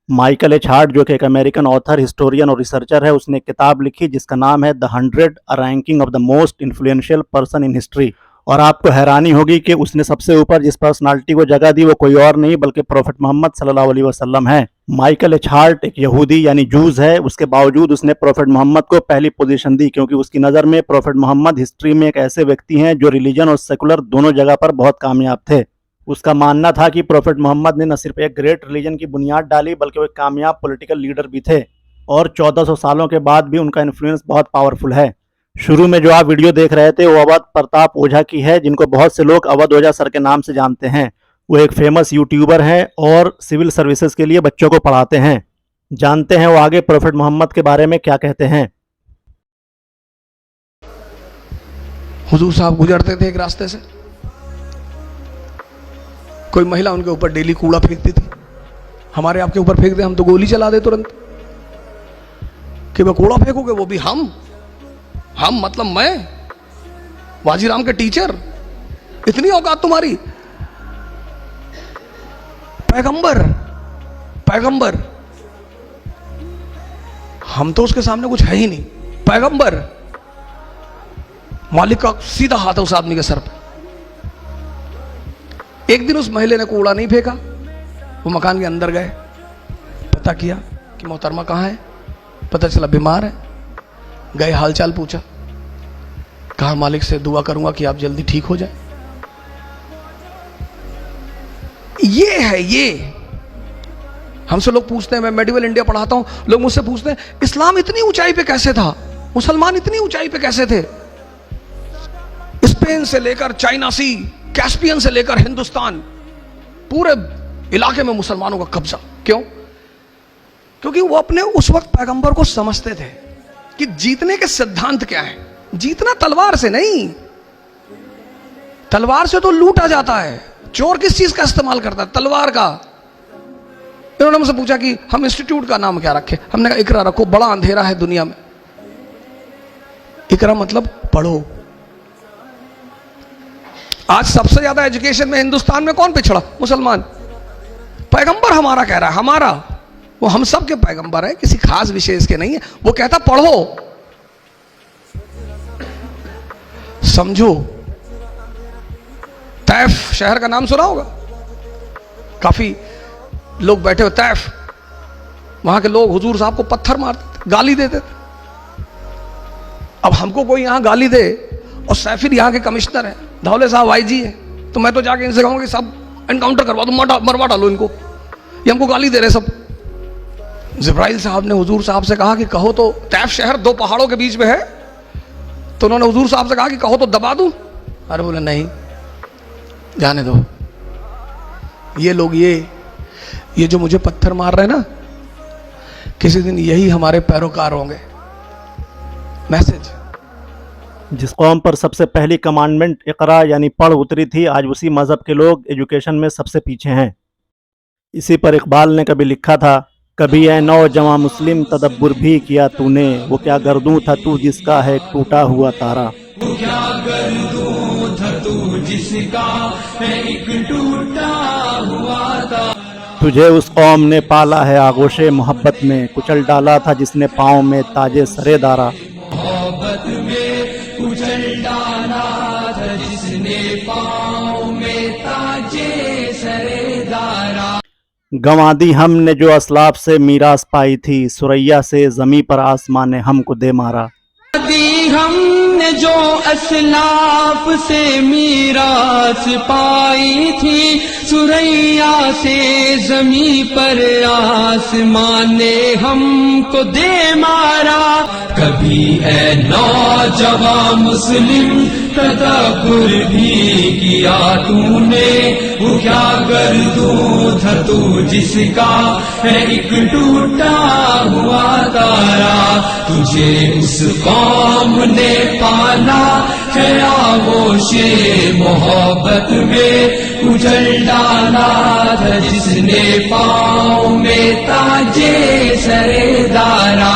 Michael H heart, जो कि एक अमेरिकन ऑथर, हिस्टोरियन और रिसर्चर है, उसने एक किताब लिखी जिसका नाम है the 100 ranking of the most influential person in history. और आपको हैरानी होगी कि उसने सबसे ऊपर जिस पर्सनालिटी को जगह दी वो कोई और नहीं बल्कि प्रोफेट मोहम्मद सल्लल्लाहु अलैहि वसल्लम है। माइकल एच हार्ट एक यहूदी यानी जूज है, उसके बावजूद उसने प्रोफेट मोहम्मद को पहली पोजीशन दी, क्योंकि उसकी नज़र में प्रोफेट मोहम्मद हिस्ट्री में एक ऐसे व्यक्ति हैं जो रिलीजन और सेकुलर दोनों जगह पर बहुत कामयाब थे। उसका मानना था कि प्रोफेट मोहम्मद ने न सिर्फ एक ग्रेट रिलीजन की बुनियाद डाली बल्कि वो एक कामयाब पॉलिटिकल लीडर भी थे, और 1400 सालों के बाद भी उनका इन्फ्लुएंस बहुत पावरफुल है। शुरू में जो आप वीडियो देख रहे थे वो अवध प्रताप ओझा की है, जिनको बहुत से लोग अवध ओझा सर के नाम से जानते हैं। वो एक फेमस यूट्यूबर हैं और सिविल सर्विसेज के लिए बच्चों को पढ़ाते हैं। जानते हैं वो आगे प्रोफेट मोहम्मद के बारे में क्या कहते हैं। हुजूर साहब गुजरते थे एक रास्ते से, कोई महिला उनके ऊपर डेली कूड़ा फेंकती थी। हमारे आपके ऊपर फेंक दे हम तो गोली चला दे तुरंत, कि वह कूड़ा फेंकोगे, वो भी हम मतलब मैं वाजीराम के टीचर, इतनी औकात तुम्हारी। पैगंबर हम तो उसके सामने कुछ है ही नहीं। पैगंबर, मालिक का सीधा हाथ है उस आदमी के सर पे। एक दिन उस महिला ने कूड़ा नहीं फेंका, वो मकान के अंदर गए, पता किया कि मोहतरमा कहाँ है, पता चला बीमार है। गए, हालचाल पूछा, कहा मालिक से दुआ करूंगा कि आप जल्दी ठीक हो जाए। ये है, ये हमसे लोग पूछते हैं, मैं मेडिवल इंडिया पढ़ाता हूं, लोग मुझसे पूछते हैं इस्लाम इतनी ऊंचाई पे कैसे था, मुसलमान इतनी ऊंचाई पे कैसे थे। स्पेन से लेकर चाइना सी, कैस्पियन से लेकर हिंदुस्तान, पूरे इलाके में मुसलमानों का कब्जा। क्यों? क्योंकि वो अपने उस वक्त पैगंबर को समझते थे कि जीतने के सिद्धांत क्या है। जीतना तलवार से नहीं, तलवार से तो लूटा जाता है। चोर किस चीज का इस्तेमाल करता है? तलवार का। इन्होंने मुझसे पूछा कि हम इंस्टीट्यूट का नाम क्या रखें। हमने कहा इकरा रखो, बड़ा अंधेरा है दुनिया में। इकरा मतलब पढ़ो। आज सबसे ज्यादा एजुकेशन में हिंदुस्तान में कौन पिछड़ा? मुसलमान। पैगंबर हमारा कह रहा है, हमारा, वो हम सब के पैगंबर है, किसी खास विशेष के नहीं है। वो कहता पढ़ो, समझो। तैफ शहर का नाम सुना होगा, काफी लोग बैठे हो तैफ, वहां के लोग हुजूर साहब को पत्थर मारते थे, गाली देते थे। अब हमको कोई यहां गाली दे, और सैफिर यहां के कमिश्नर है, धौले साहब आईजी है, तो मैं तो जाके इनसे कहूंगा कि सब एनकाउंटर करवा दो, मरवा डालो इनको, ये हमको गाली दे रहे सब। जिब्राइल साहब ने हुजूर साहब से कहा कि कहो तो, तैफ शहर 2 पहाड़ों के बीच में है, तो उन्होंने हुजूर साहब से कहा कि कहो तो दबा दूं। अरे बोले नहीं, जाने दो। ये लोग ये जो मुझे पत्थर मार रहे हैं ना, किसी दिन यही हमारे पैरोकार होंगे। मैसेज। जिस कौम पर सबसे पहली कमांडमेंट इकरा यानी पढ़ उतरी थी, आज उसी मजहब के लोग एजुकेशन में सबसे पीछे हैं। इसी पर इकबाल ने कभी लिखा था, कभी ए नौजवां मुस्लिम तदब्बुर भी किया तूने, वो क्या गर्दूं था तू जिसका है टूटा हुआ तारा। वो क्या गर्दूं था तू जिसका है एक टूटा हुआ तारा। तुझे उस कौम ने पाला है आगोशे मोहब्बत में, कुचल डाला था जिसने पाँव में ताजे सरेदारा। मोहब्बत में कुचल डाला था जिसने पाँव में ताजे सरेदारा। गंवा दी हमने जो असलाफ से मीरास पाई थी, सुरैया से जमी पर आसमान ने हमको दे मारा। दी हमने जो असलाफ से मीरास पाई थी, सुरैया से जमी पर आसमान ने हमको दे मारा। कभी है नौजवान मुस्लिम तदब्बुर भी किया तूने, वो क्या कर दूं था तू जिसका है एक टूटा हुआ तारा। तुझे उस कौम ने पाला है आगोशे मोहब्बत में, उजल डाला था जिसने पाँव में ताजे सरेदारा।